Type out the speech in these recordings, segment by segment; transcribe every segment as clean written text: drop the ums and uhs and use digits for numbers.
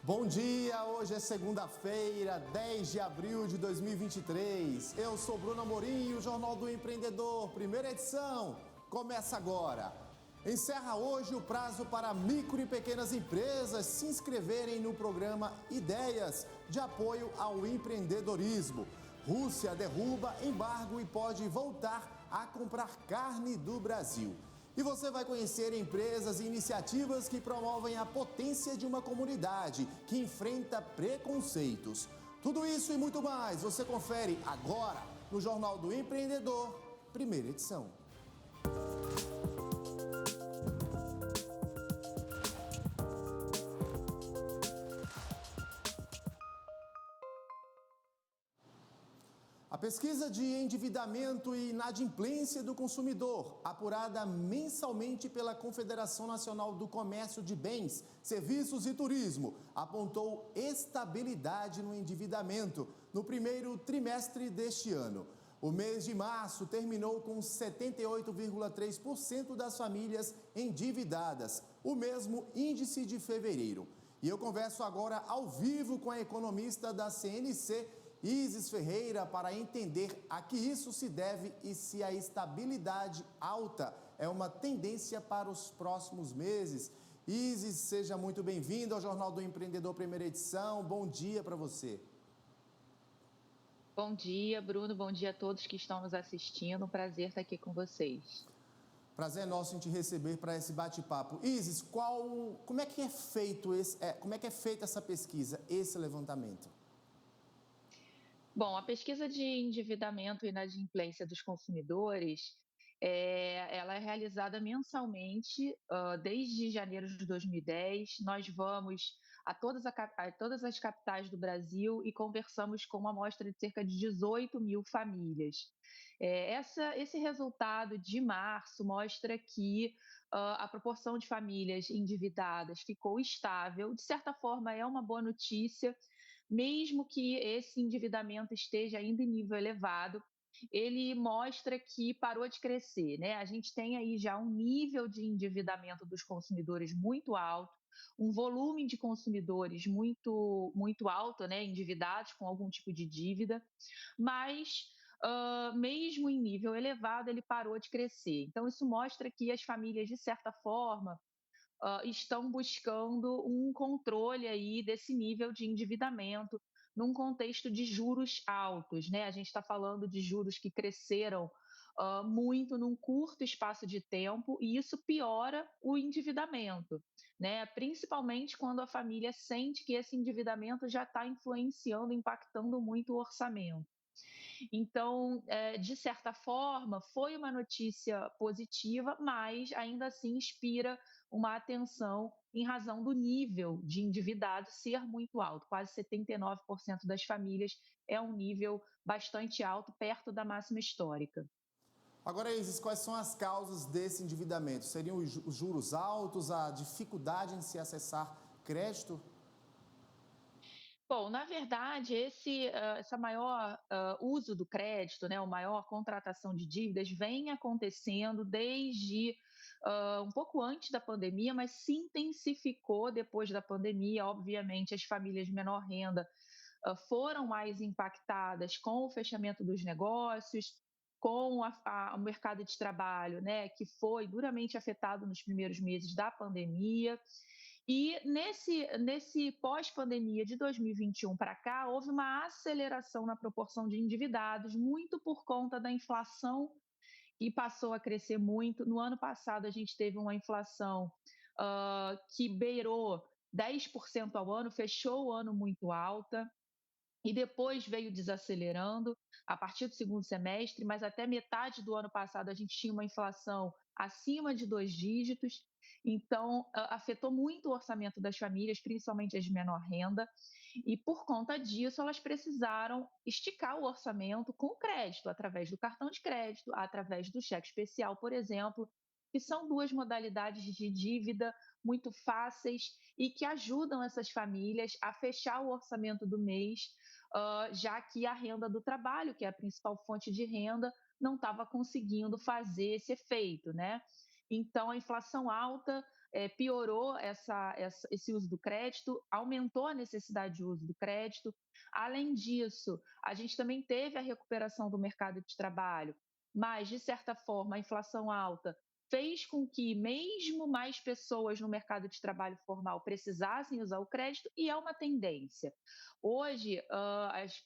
Bom dia, hoje é segunda-feira, 10 de abril de 2023. Eu sou Bruno Amorim e o Jornal do Empreendedor, primeira edição, começa agora. Encerra hoje o prazo para micro e pequenas empresas se inscreverem no programa Ideias de apoio ao empreendedorismo. Rússia derruba embargo e pode voltar a comprar carne do Brasil. E você vai conhecer empresas e iniciativas que promovem a potência de uma comunidade que enfrenta preconceitos. Tudo isso e muito mais você confere agora no Jornal do Empreendedor, primeira edição. A pesquisa de endividamento e inadimplência do consumidor, apurada mensalmente pela Confederação Nacional do Comércio de Bens, Serviços e Turismo, apontou estabilidade no endividamento no primeiro trimestre deste ano. O mês de março terminou com 78,3% das famílias endividadas, o mesmo índice de fevereiro. E eu converso agora ao vivo com a economista da CNC, Isis Ferreira, para entender a que isso se deve e se a estabilidade alta é uma tendência para os próximos meses. Isis, seja muito bem-vinda ao Jornal do Empreendedor, primeira edição. Bom dia para você. Bom dia, Bruno. Bom dia a todos que estão nos assistindo. Um prazer estar aqui com vocês. Prazer é nosso em te receber para esse bate-papo. Isis, como é que é feita essa pesquisa, esse levantamento? Bom, a pesquisa de endividamento e inadimplência dos consumidores, ela é realizada mensalmente, desde janeiro de 2010. Nós vamos a todas as capitais do Brasil e conversamos com uma amostra de cerca de 18 mil famílias. Esse resultado de março mostra que a proporção de famílias endividadas ficou estável. De certa forma, é uma boa notícia, mesmo que esse endividamento esteja ainda em nível elevado, ele mostra que parou de crescer, né? A gente tem aí já um nível de endividamento dos consumidores muito alto, um volume de consumidores muito alto, né? Endividados com algum tipo de dívida, mas mesmo em nível elevado, ele parou de crescer. Então, isso mostra que as famílias, de certa forma, estão buscando um controle aí desse nível de endividamento num contexto de juros altos, né? A gente está falando de juros que cresceram muito num curto espaço de tempo e isso piora o endividamento, né? Principalmente quando a família sente que esse endividamento já está influenciando, impactando muito o orçamento. Então, de certa forma, foi uma notícia positiva, mas ainda assim inspira uma atenção em razão do nível de endividado ser muito alto. Quase 79% das famílias é um nível bastante alto, perto da máxima histórica. Agora, Isis, quais são as causas desse endividamento? Seriam os juros altos, a dificuldade em se acessar crédito? Bom, na verdade, essa maior uso do crédito, né, a maior contratação de dívidas vem acontecendo desde um pouco antes da pandemia, mas se intensificou depois da pandemia. Obviamente, as famílias de menor renda foram mais impactadas com o fechamento dos negócios, com o mercado de trabalho, né, que foi duramente afetado nos primeiros meses da pandemia. E nesse pós-pandemia de 2021 para cá, houve uma aceleração na proporção de endividados, muito por conta da inflação, que passou a crescer muito. No ano passado, a gente teve uma inflação que beirou 10% ao ano, fechou o ano muito alta e depois veio desacelerando a partir do segundo semestre, mas até metade do ano passado a gente tinha uma inflação acima de 2 dígitos, então afetou muito o orçamento das famílias, principalmente as de menor renda, e por conta disso elas precisaram esticar o orçamento com crédito, através do cartão de crédito, através do cheque especial, por exemplo, que são duas modalidades de dívida muito fáceis e que ajudam essas famílias a fechar o orçamento do mês, já que a renda do trabalho, que é a principal fonte de renda, não estava conseguindo fazer esse efeito, né? Então, a inflação alta piorou esse uso do crédito, aumentou a necessidade de uso do crédito. Além disso, a gente também teve a recuperação do mercado de trabalho, mas, de certa forma, a inflação alta fez com que mesmo mais pessoas no mercado de trabalho formal precisassem usar o crédito, e é uma tendência. Hoje,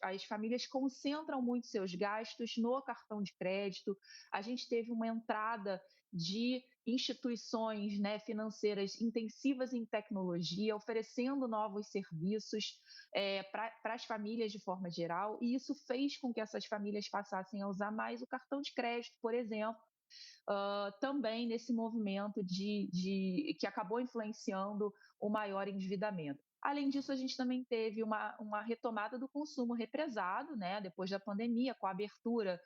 as famílias concentram muito seus gastos no cartão de crédito. A gente teve uma entrada de instituições, né, financeiras intensivas em tecnologia, oferecendo novos serviços para as famílias de forma geral, e isso fez com que essas famílias passassem a usar mais o cartão de crédito, por exemplo, também nesse movimento que acabou influenciando o maior endividamento. Além disso, a gente também teve uma retomada do consumo represado, né, depois da pandemia, com a abertura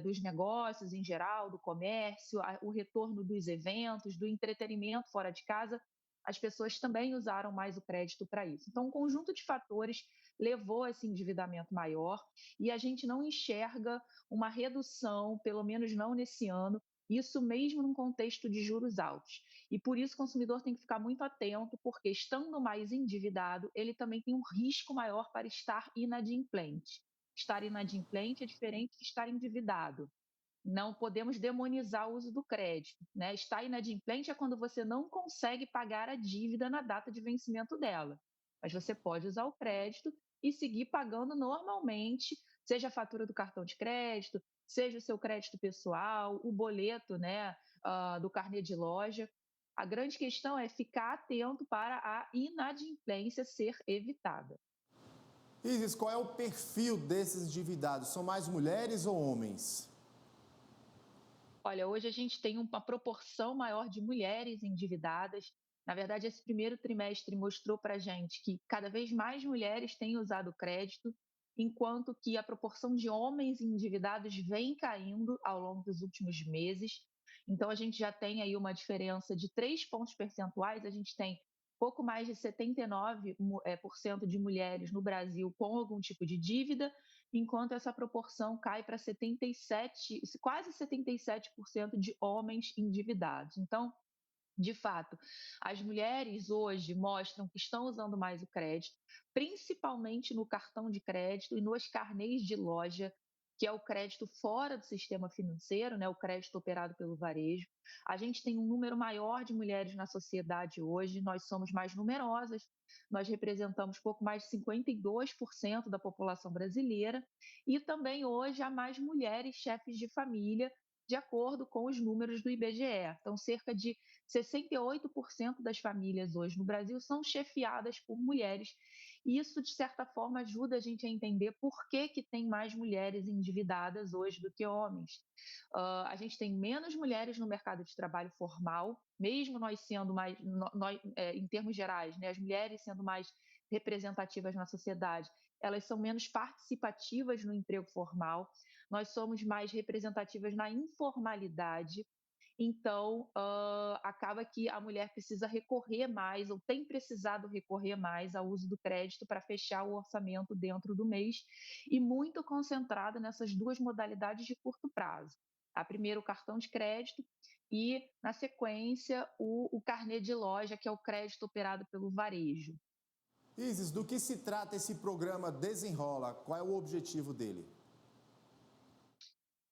dos negócios em geral, do comércio, o retorno dos eventos, do entretenimento fora de casa. As pessoas também usaram mais o crédito para isso. Então, um conjunto de fatores levou a esse endividamento maior, e a gente não enxerga uma redução, pelo menos não nesse ano, isso mesmo num contexto de juros altos. E por isso o consumidor tem que ficar muito atento, porque estando mais endividado, ele também tem um risco maior para estar inadimplente. Estar inadimplente é diferente de estar endividado. Não podemos demonizar o uso do crédito, né? Estar inadimplente é quando você não consegue pagar a dívida na data de vencimento dela. Mas você pode usar o crédito e seguir pagando normalmente, seja a fatura do cartão de crédito, seja o seu crédito pessoal, o boleto, né, do carnê de loja. A grande questão é ficar atento para a inadimplência ser evitada. Isis, qual é o perfil desses endividados? São mais mulheres ou homens? Olha, hoje a gente tem uma proporção maior de mulheres endividadas. Na verdade, esse primeiro trimestre mostrou para a gente que cada vez mais mulheres têm usado o crédito, enquanto que a proporção de homens endividados vem caindo ao longo dos últimos meses. Então, a gente já tem aí uma diferença de 3 pontos percentuais. A gente tem pouco mais de 79% de mulheres no Brasil com algum tipo de dívida, enquanto essa proporção cai para 77, quase 77% de homens endividados. Então, de fato, as mulheres hoje mostram que estão usando mais o crédito, principalmente no cartão de crédito e nos carnês de loja, que é o crédito fora do sistema financeiro, né, o crédito operado pelo varejo. A gente tem um número maior de mulheres na sociedade hoje, nós somos mais numerosas, nós representamos pouco mais de 52% da população brasileira, e também hoje há mais mulheres chefes de família, de acordo com os números do IBGE. Então, cerca de 68% das famílias hoje no Brasil são chefiadas por mulheres. E isso, de certa forma, ajuda a gente a entender por que tem mais mulheres endividadas hoje do que homens. A gente tem menos mulheres no mercado de trabalho formal, mesmo nós sendo mais, em termos gerais, né, as mulheres sendo mais representativas na sociedade, elas são menos participativas no emprego formal, nós somos mais representativas na informalidade. Então, acaba que a mulher precisa recorrer mais, ou tem precisado recorrer mais ao uso do crédito para fechar o orçamento dentro do mês, e muito concentrada nessas duas modalidades de curto prazo. A primeira, o cartão de crédito, e, na sequência, o carnê de loja, que é o crédito operado pelo varejo. Isis, do que se trata esse programa Desenrola? Qual é o objetivo dele?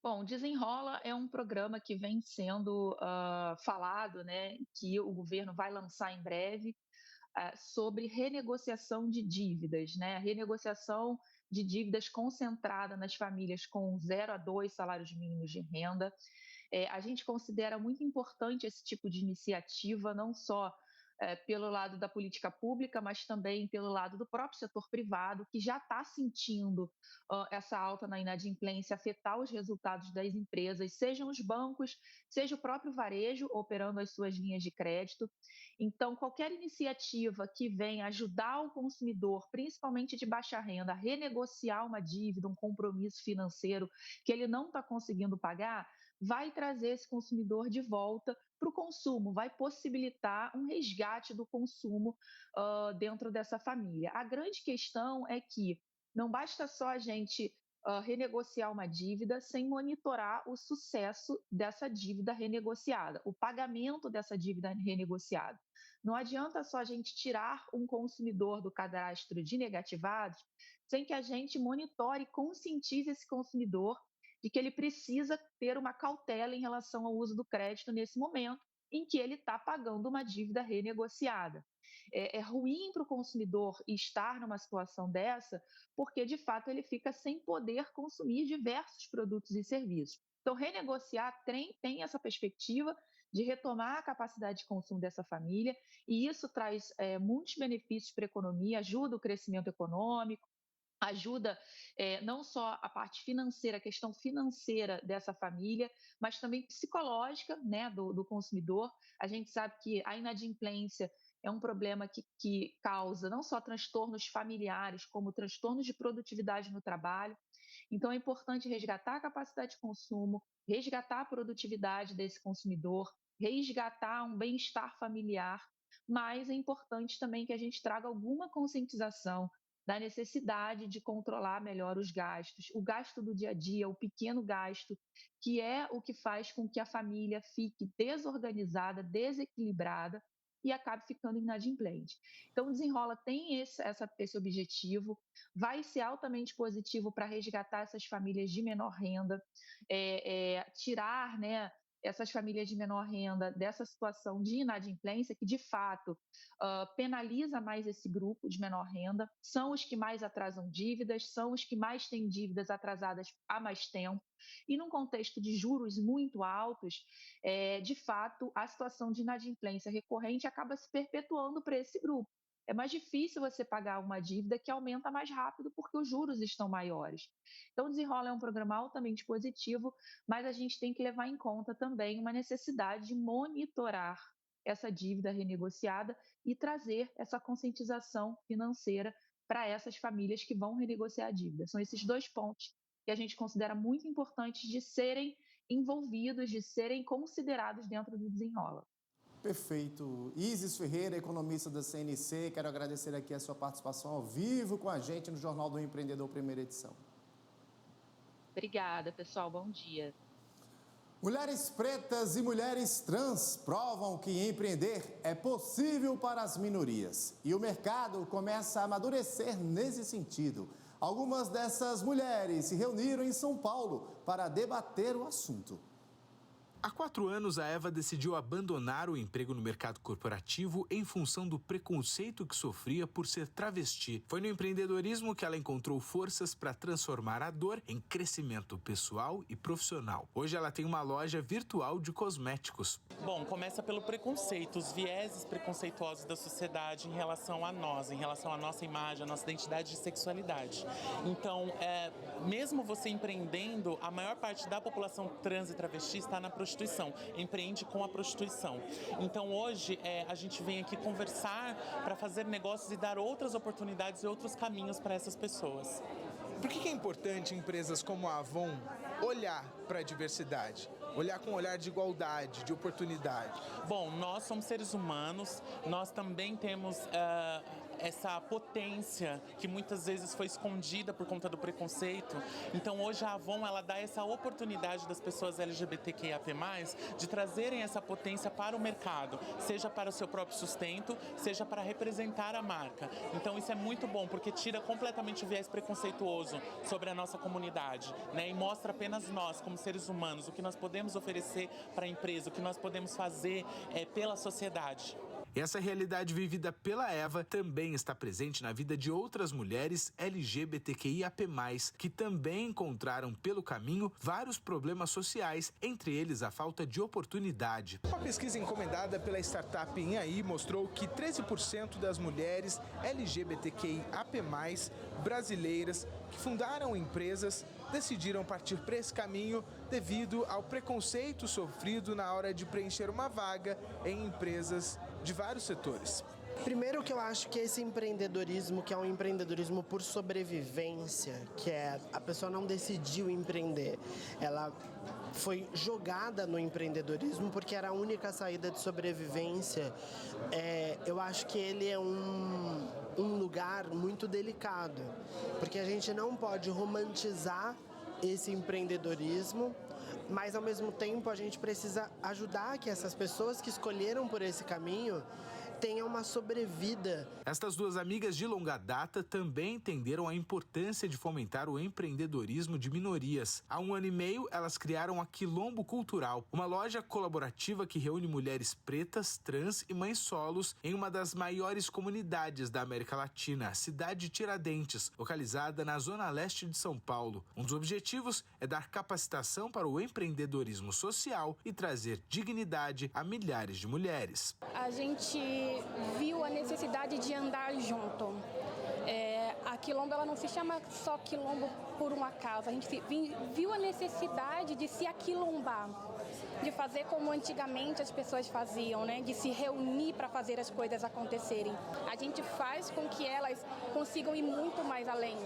Bom, Desenrola é um programa que vem sendo falado, né, que o governo vai lançar em breve, sobre renegociação de dívidas, né, renegociação de dívidas concentrada nas famílias com 0 a 2 salários mínimos de renda. A gente considera muito importante esse tipo de iniciativa, não só pelo lado da política pública, mas também pelo lado do próprio setor privado, que já está sentindo essa alta na inadimplência afetar os resultados das empresas, sejam os bancos, seja o próprio varejo operando as suas linhas de crédito. Então, qualquer iniciativa que venha ajudar o consumidor, principalmente de baixa renda, a renegociar uma dívida, um compromisso financeiro que ele não está conseguindo pagar, vai trazer esse consumidor de volta para o consumo, vai possibilitar um resgate do consumo dentro dessa família. A grande questão é que não basta só a gente renegociar uma dívida sem monitorar o sucesso dessa dívida renegociada, o pagamento dessa dívida renegociada. Não adianta só a gente tirar um consumidor do cadastro de negativados sem que a gente monitore e conscientize esse consumidor de que ele precisa ter uma cautela em relação ao uso do crédito nesse momento em que ele está pagando uma dívida renegociada. É ruim para o consumidor estar numa situação dessa, porque de fato ele fica sem poder consumir diversos produtos e serviços. Então, renegociar tem essa perspectiva de retomar a capacidade de consumo dessa família, e isso traz muitos benefícios para a economia, ajuda o crescimento econômico, ajuda não só a parte financeira, a questão financeira dessa família, mas também psicológica, né, do consumidor. A gente sabe que a inadimplência é um problema que causa não só transtornos familiares, como transtornos de produtividade no trabalho. Então, é importante resgatar a capacidade de consumo, resgatar a produtividade desse consumidor, resgatar um bem-estar familiar, mas é importante também que a gente traga alguma conscientização da necessidade de controlar melhor os gastos, o gasto do dia a dia, o pequeno gasto, que é o que faz com que a família fique desorganizada, desequilibrada e acabe ficando inadimplente. Então, o Desenrola tem esse objetivo, vai ser altamente positivo para resgatar essas famílias de menor renda, tirar, né, essas famílias de menor renda dessa situação de inadimplência, que de fato penaliza mais esse grupo de menor renda, são os que mais atrasam dívidas, são os que mais têm dívidas atrasadas há mais tempo, e num contexto de juros muito altos, de fato, a situação de inadimplência recorrente acaba se perpetuando para esse grupo. É mais difícil você pagar uma dívida que aumenta mais rápido porque os juros estão maiores. Então, o Desenrola é um programa altamente positivo, mas a gente tem que levar em conta também uma necessidade de monitorar essa dívida renegociada e trazer essa conscientização financeira para essas famílias que vão renegociar a dívida. São esses dois pontos que a gente considera muito importantes de serem envolvidos, de serem considerados dentro do Desenrola. Perfeito. Isis Ferreira, economista da CNC, quero agradecer aqui a sua participação ao vivo com a gente no Jornal do Empreendedor, primeira edição. Obrigada, pessoal. Bom dia. Mulheres pretas e mulheres trans provam que empreender é possível para as minorias. E o mercado começa a amadurecer nesse sentido. Algumas dessas mulheres se reuniram em São Paulo para debater o assunto. Há 4 anos, a Eva decidiu abandonar o emprego no mercado corporativo em função do preconceito que sofria por ser travesti. Foi no empreendedorismo que ela encontrou forças para transformar a dor em crescimento pessoal e profissional. Hoje ela tem uma loja virtual de cosméticos. Bom, começa pelo preconceito, os vieses preconceituosos da sociedade em relação a nós, em relação à nossa imagem, à nossa identidade e sexualidade. Então, mesmo você empreendendo, a maior parte da população trans e travesti está na prostituição, empreende com a prostituição. Então hoje a gente vem aqui conversar para fazer negócios e dar outras oportunidades e outros caminhos para essas pessoas. Por que é importante empresas como a Avon olhar para a diversidade? Olhar com um olhar de igualdade, de oportunidade? Bom, nós somos seres humanos, nós também temos essa potência que muitas vezes foi escondida por conta do preconceito. Então hoje a Avon ela dá essa oportunidade das pessoas LGBTQIAP+, de trazerem essa potência para o mercado, seja para o seu próprio sustento, seja para representar a marca. Então isso é muito bom, porque tira completamente o viés preconceituoso sobre a nossa comunidade, né? E mostra apenas nós, como seres humanos, o que nós podemos oferecer para a empresa, o que nós podemos fazer pela sociedade. Essa realidade vivida pela Eva também está presente na vida de outras mulheres LGBTQIAP+, que também encontraram pelo caminho vários problemas sociais, entre eles a falta de oportunidade. Uma pesquisa encomendada pela startup Inhaí mostrou que 13% das mulheres LGBTQIAP+, brasileiras que fundaram empresas decidiram partir para esse caminho devido ao preconceito sofrido na hora de preencher uma vaga em empresas de vários setores. Primeiro que eu acho que esse empreendedorismo, que é um empreendedorismo por sobrevivência, que é a pessoa não decidiu empreender, ela foi jogada no empreendedorismo porque era a única saída de sobrevivência. Eu acho que ele é um lugar muito delicado, porque a gente não pode romantizar esse empreendedorismo, mas ao mesmo tempo a gente precisa ajudar que essas pessoas que escolheram por esse caminho tenham uma sobrevida. Estas duas amigas de longa data também entenderam a importância de fomentar o empreendedorismo de minorias. Há 1 ano e meio, elas criaram a Quilombo Cultural, uma loja colaborativa que reúne mulheres pretas, trans e mães solos em uma das maiores comunidades da América Latina, a cidade de Tiradentes, localizada na zona leste de São Paulo. Um dos objetivos é dar capacitação para o empreendedorismo social e trazer dignidade a milhares de mulheres. A gente viu a necessidade de andar junto. A Quilombo ela não se chama só Quilombo por um acaso. A gente viu a necessidade de se aquilombar, de fazer como antigamente as pessoas faziam, né? De se reunir para fazer as coisas acontecerem. A gente faz com que elas consigam ir muito mais além.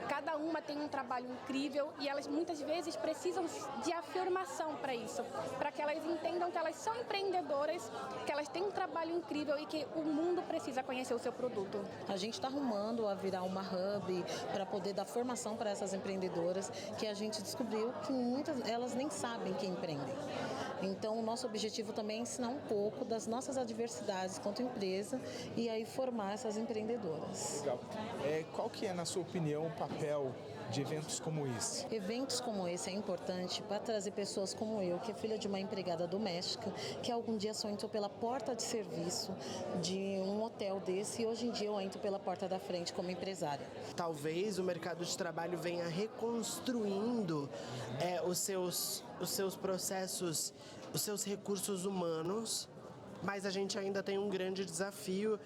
Cada uma tem um trabalho incrível e elas muitas vezes precisam de afirmação para isso, para que elas entendam que elas são empreendedoras, que elas têm um trabalho incrível e que o mundo precisa conhecer o seu produto. A gente está arrumando a virar uma hub para poder dar formação para essas empreendedoras, que a gente descobriu que muitas elas nem sabem que empreendem. Então, o nosso objetivo também é ensinar um pouco das nossas adversidades quanto empresa e aí formar essas empreendedoras. Legal. Qual que é, na sua opinião, o papel de eventos como esse? Eventos como esse é importante para trazer pessoas como eu, que é filha de uma empregada doméstica, que algum dia só entrou pela porta de serviço de um hotel desse e hoje em dia eu entro pela porta da frente como empresária. Talvez o mercado de trabalho venha reconstruindo os seus processos, os seus recursos humanos, mas a gente ainda tem um grande desafio,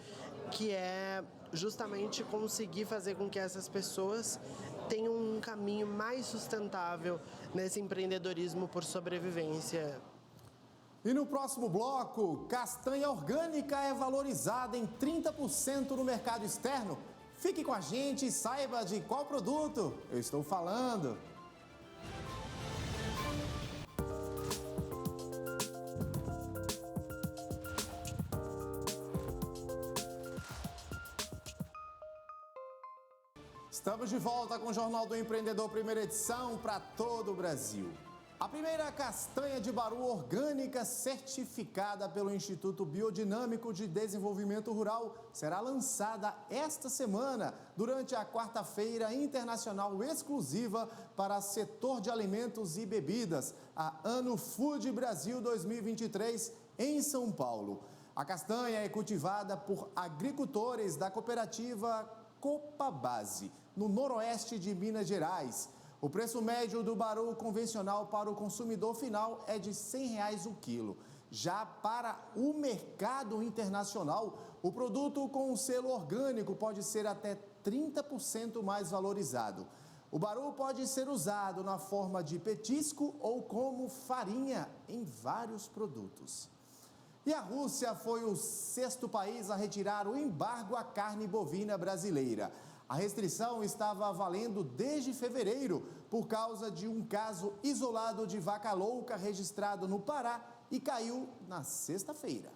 que é justamente conseguir fazer com que essas pessoas tenham um caminho mais sustentável nesse empreendedorismo por sobrevivência. E no próximo bloco, castanha orgânica é valorizada em 30% no mercado externo. Fique com a gente e saiba de qual produto eu estou falando. Estamos de volta com o Jornal do Empreendedor, primeira edição para todo o Brasil. A primeira castanha de baru orgânica certificada pelo Instituto Biodinâmico de Desenvolvimento Rural será lançada esta semana, durante a quarta-feira internacional exclusiva para setor de alimentos e bebidas, a Ano Food Brasil 2023, em São Paulo. A castanha é cultivada por agricultores da cooperativa Copa Base, no noroeste de Minas Gerais. O preço médio do baru convencional para o consumidor final é de R$ 100 o quilo. Já para o mercado internacional, o produto com o selo orgânico pode ser até 30% mais valorizado. O baru pode ser usado na forma de petisco ou como farinha em vários produtos. E a Rússia foi o 6º país a retirar o embargo à carne bovina brasileira. A restrição estava valendo desde fevereiro por causa de um caso isolado de vaca louca registrado no Pará e caiu na sexta-feira.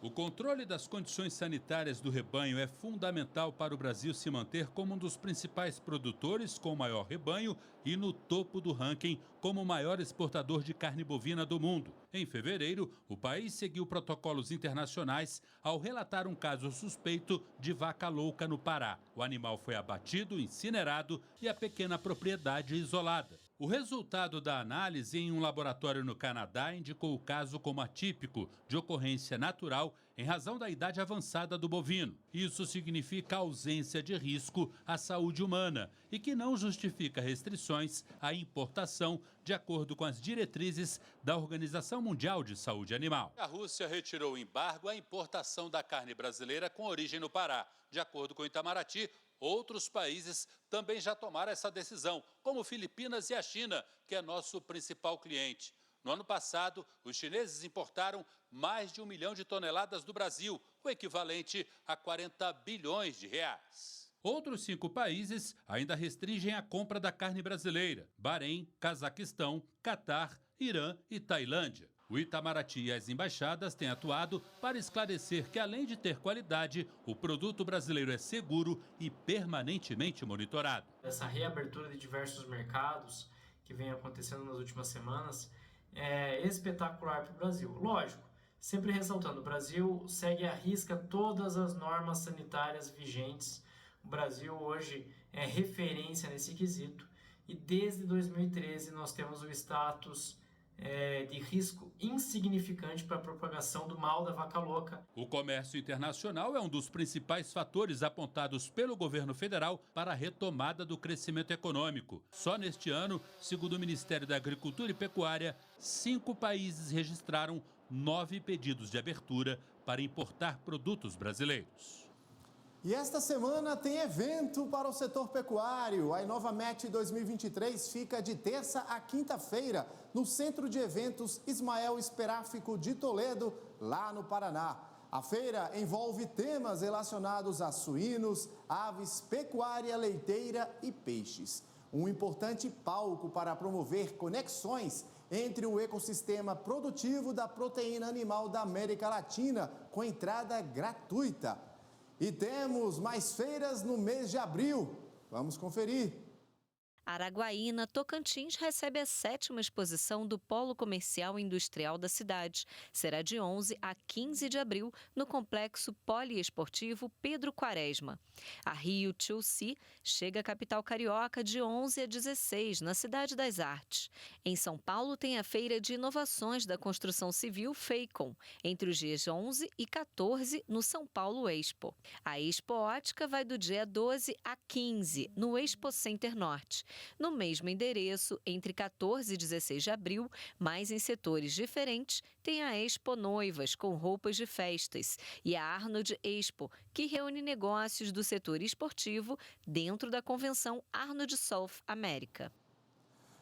O controle das condições sanitárias do rebanho é fundamental para o Brasil se manter como um dos principais produtores com maior rebanho e no topo do ranking como o maior exportador de carne bovina do mundo. Em fevereiro, o país seguiu protocolos internacionais ao relatar um caso suspeito de vaca louca no Pará. O animal foi abatido, incinerado e a pequena propriedade isolada. O resultado da análise em um laboratório no Canadá indicou o caso como atípico, de ocorrência natural, em razão da idade avançada do bovino. Isso significa ausência de risco à saúde humana e que não justifica restrições à importação, de acordo com as diretrizes da Organização Mundial de Saúde Animal. A Rússia retirou o embargo à importação da carne brasileira com origem no Pará. De acordo com Itamaraty, outros países também já tomaram essa decisão, como Filipinas e a China, que é nosso principal cliente. No ano passado, os chineses importaram mais de 1 milhão de toneladas do Brasil, o o equivalente a 40 bilhões de reais. Outros 5 países ainda restringem a compra da carne brasileira: Bahrein, Cazaquistão, Catar, Irã e Tailândia. O Itamaraty e as embaixadas têm atuado para esclarecer que, além de ter qualidade, o produto brasileiro é seguro e permanentemente monitorado. Essa reabertura de diversos mercados que vem acontecendo nas últimas semanas é espetacular para o Brasil. Lógico, sempre ressaltando, o Brasil segue à risca todas as normas sanitárias vigentes. O Brasil hoje é referência nesse quesito e desde 2013 nós temos o status de risco insignificante para a propagação do mal da vaca louca. O comércio internacional é um dos principais fatores apontados pelo governo federal para a retomada do crescimento econômico. Só neste ano, segundo o Ministério da Agricultura e Pecuária, 5 países registraram 9 pedidos de abertura para importar produtos brasileiros. E esta semana tem evento para o setor pecuário. A InovaMet 2023 fica de terça a quinta-feira no Centro de Eventos Ismael Esperáfico de Toledo, lá no Paraná. A feira envolve temas relacionados a suínos, aves, pecuária leiteira e peixes. Um importante palco para promover conexões entre o ecossistema produtivo da proteína animal da América Latina, com entrada gratuita. E temos mais feiras no mês de abril. Vamos conferir. Araguaína, Tocantins, recebe a 7ª exposição do Polo Comercial e Industrial da cidade. Será de 11 a 15 de abril no Complexo Poliesportivo Pedro Quaresma. A Rio 2C chega à capital carioca de 11 a 16, na Cidade das Artes. Em São Paulo tem a Feira de Inovações da Construção Civil, FEICOM, entre os dias 11 e 14 no São Paulo Expo. A Expo Ótica vai do dia 12 a 15 no Expo Center Norte. No mesmo endereço, entre 14 e 16 de abril, mas em setores diferentes, tem a Expo Noivas, com roupas de festas, e a Arnold Expo, que reúne negócios do setor esportivo dentro da convenção Arnold South America.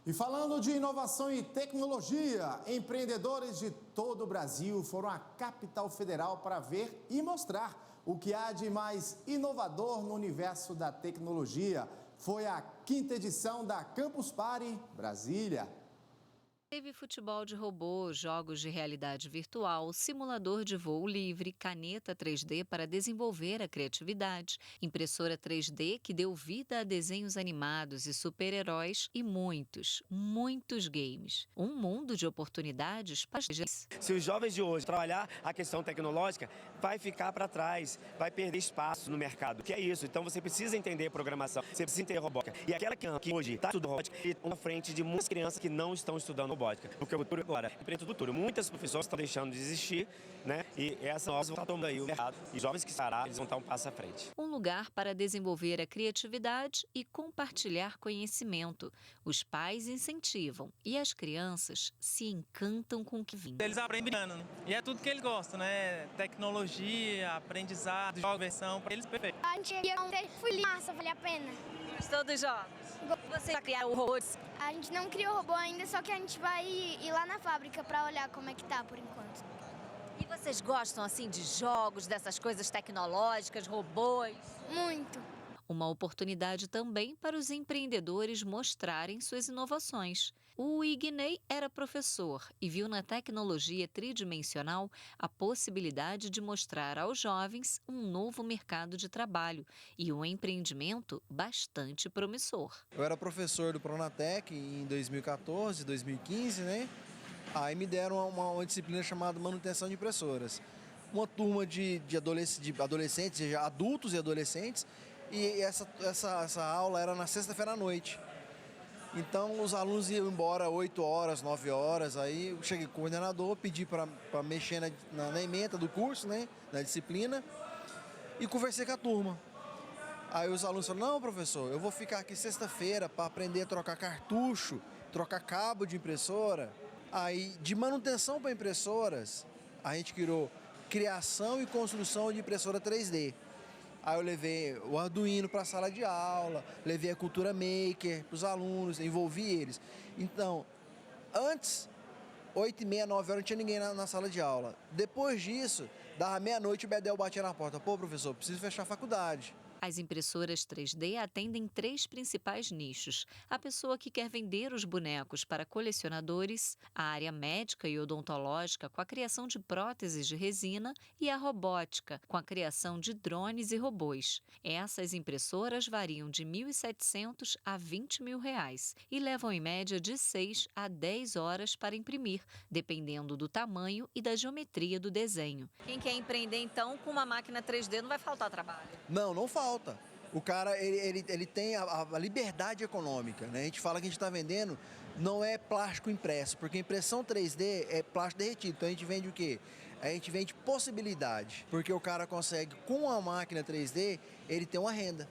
E falando de inovação e tecnologia, empreendedores de todo o Brasil foram à capital federal para ver e mostrar o que há de mais inovador no universo da tecnologia. Foi a 5ª edição da Campus Party Brasília. Teve futebol de robô, jogos de realidade virtual, simulador de voo livre, caneta 3D para desenvolver a criatividade, impressora 3D que deu vida a desenhos animados e super-heróis e muitos games. Um mundo de oportunidades para os jovens. Se os jovens de hoje trabalhar a questão tecnológica, vai ficar para trás, vai perder espaço no mercado. Que é isso? Então você precisa entender programação, você precisa entender robótica. E aquela que hoje está estudando robótica, e na frente de muitas crianças que não estão estudando robótica. Porque o futuro agora, empresa do futuro. Muitas profissões estão deixando de existir, né? E essas novas vão estar tomando aí o mercado. E os jovens que estarão, eles vão estar um passo à frente. Um lugar para desenvolver a criatividade e compartilhar conhecimento. Os pais incentivam e as crianças se encantam com o que vem. Eles aprendem brincando, né? E é tudo que eles gostam, né? Tecnologia, aprendizado, diversão, para eles perfeito. A gente ia fui massa, vale a pena. Gostou dos jogos? Você vai criar o robô? A gente não criou o robô ainda, só que a gente vai ir lá na fábrica para olhar como é que tá por enquanto. E vocês gostam assim de jogos, dessas coisas tecnológicas, robôs? Muito. Uma oportunidade também para os empreendedores mostrarem suas inovações. O Igney era professor e viu na tecnologia tridimensional a possibilidade de mostrar aos jovens um novo mercado de trabalho e um empreendimento bastante promissor. Eu era professor do Pronatec em 2014, 2015, né? Aí me deram uma disciplina chamada manutenção de impressoras. Uma turma de adolescentes, adultos e adolescentes, e essa aula era na sexta-feira à noite. Então os alunos iam embora 8 horas, 9 horas, aí eu cheguei com o coordenador, pedi para mexer na ementa do curso, né, na disciplina, e conversei com a turma. Aí os alunos falaram, não, professor, eu vou ficar aqui sexta-feira para aprender a trocar cartucho, trocar cabo de impressora. Aí, de manutenção para impressoras, a gente criou criação e construção de impressora 3D. Aí eu levei o Arduino para a sala de aula, levei a Cultura Maker para os alunos, envolvi eles. Então, antes, 8h30, 9 horas, não tinha ninguém na sala de aula. Depois disso, Dava meia-noite, o Bedel batia na porta. Pô, professor, preciso fechar a faculdade. As impressoras 3D atendem 3 principais nichos: a pessoa que quer vender os bonecos para colecionadores, a área médica e odontológica com a criação de próteses de resina e a robótica com a criação de drones e robôs. Essas impressoras variam de R$ 1.700 a R$ 20 mil e levam em média de 6 a 10 horas para imprimir, dependendo do tamanho e da geometria do desenho. Quem quer empreender, então, com uma máquina 3D não vai faltar trabalho? Não falta. O cara, ele tem a liberdade econômica, né? A gente fala que a gente está vendendo, não é plástico impresso, porque impressão 3D é plástico derretido. Então a gente vende o quê? A gente vende possibilidade, porque o cara consegue, com a máquina 3D, ele tem uma renda.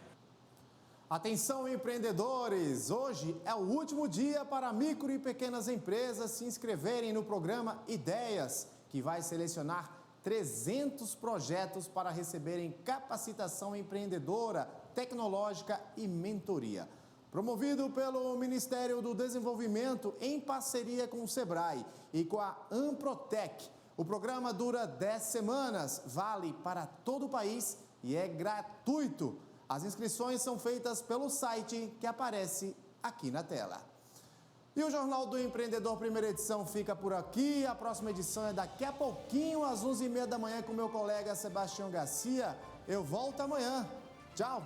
Atenção, empreendedores! Hoje é o último dia para micro e pequenas empresas se inscreverem no programa Ideias, que vai selecionar 300 projetos para receberem capacitação empreendedora, tecnológica e mentoria. Promovido pelo Ministério do Desenvolvimento em parceria com o Sebrae e com a Amprotec. O programa dura 10 semanas, vale para todo o país e é gratuito. As inscrições são feitas pelo site que aparece aqui na tela. E o Jornal do Empreendedor, primeira edição, fica por aqui. A próxima edição é daqui a pouquinho, às 11h30 da manhã, com meu colega Sebastião Garcia. Eu volto amanhã. Tchau!